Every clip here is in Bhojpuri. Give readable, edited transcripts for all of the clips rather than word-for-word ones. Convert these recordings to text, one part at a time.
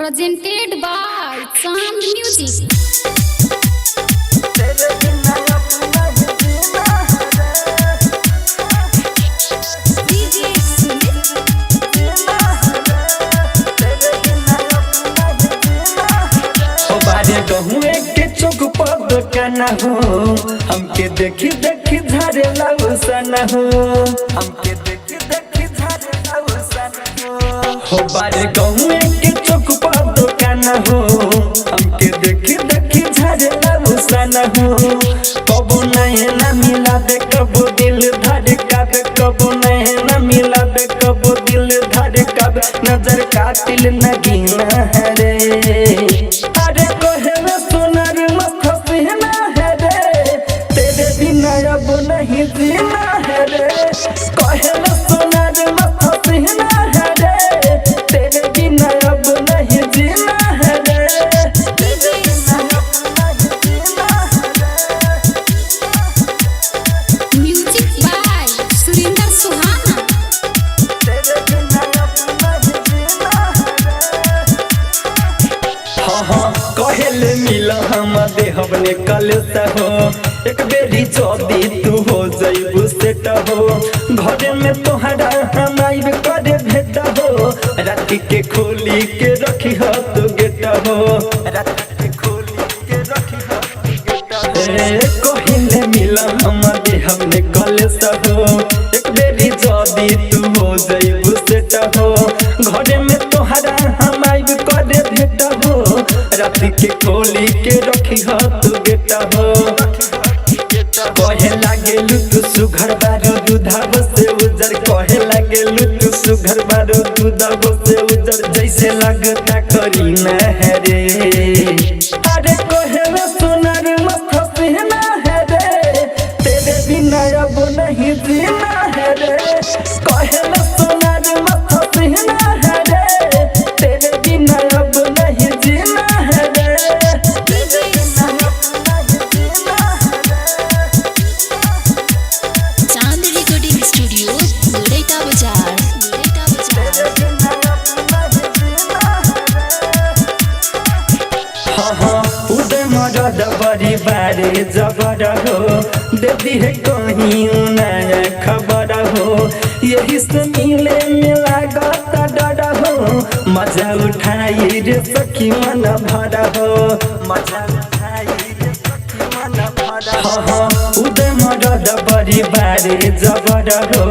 Presented by Sound Music. गहुए के चौक पर दुकान हो हमके देखी देखी झारे लाउसन हो हमके देखी देखी झारे लाउसन हो बारे गहुए के चौक पर दुकान हो हमके देखी देखी झारे लाउसन हो कबो नहीं ना मिला दे कबो दिल धड़कावे कबो नहीं ना मिला दे कबो दिल धड़कावे नजर कातिल नगीना है रे अरे अब नहीं जीना है रे कहल सोनार मत पहना है रे तेरे बिना अब नहीं जीना है रे Music by Surinder Suhana. तेरे बिना अब नहीं जीना है रे हाँ हाँ कहल मिला हम देहब ने कल हो एक बेरी जदी तू हो जइबू सेट हो घरे में तोहरा हम आइब करे भेट हो रात के खोली के रखी हो तू गेट हो रात के खोली के रखी हो गेट हो कहिले मिला हम देहब ने कल हो एक बेरी जदी तू हो जइबू सेट हो घरे में तोहरा हम आइब करे भेट हो रात के खोली के रखी हो तू गेट हो कहे लागे लुटू सुघर बारू दूधाब से उजर कहे लागे लुटू सुघर बारू दूधाब से उजर जैसे लगता करीना है रे अरे कहे रे सोनार मत पहना है रे तेरे बिना अब नहीं जीना है रे कहे रे सोनार मत पहना है रे तेरे बिना अब नहीं जीना है रे बड़ी बारे जबर हो देती है कहीं नया खबर हो यही से मिले में लागता डर हो मजा उठाई रे सखी मन भरा हो मजा उठाई रे सखी मन भरा हो हाँ उदय मरद बड़ी बारे जबर हो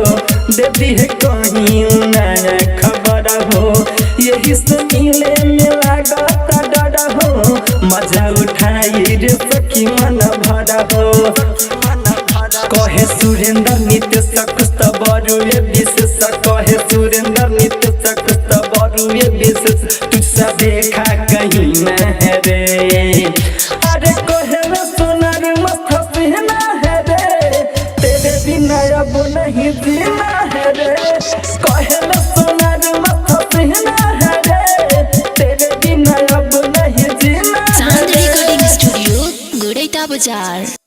देती है कहीं नया खबर हो यही से मिले में लागता डर हो मजा उठाई रे सखी मन भरा हो कहे सुरेंद्र नित्य सकुस्त बरु ये विशेष कहे सुरेंद्र नित्य सकुस्त बरु ये विशेष तुझसे देखा कहीं न है रे अरे कहे रे सोनार मत पहना है रे तेरे बिना अब नहीं जीना है रे कहे रे सोनार मत पहना है रे तेरे बिना अब नहीं जीना है रे Sound Recording Studio, Gudeta Bazaar.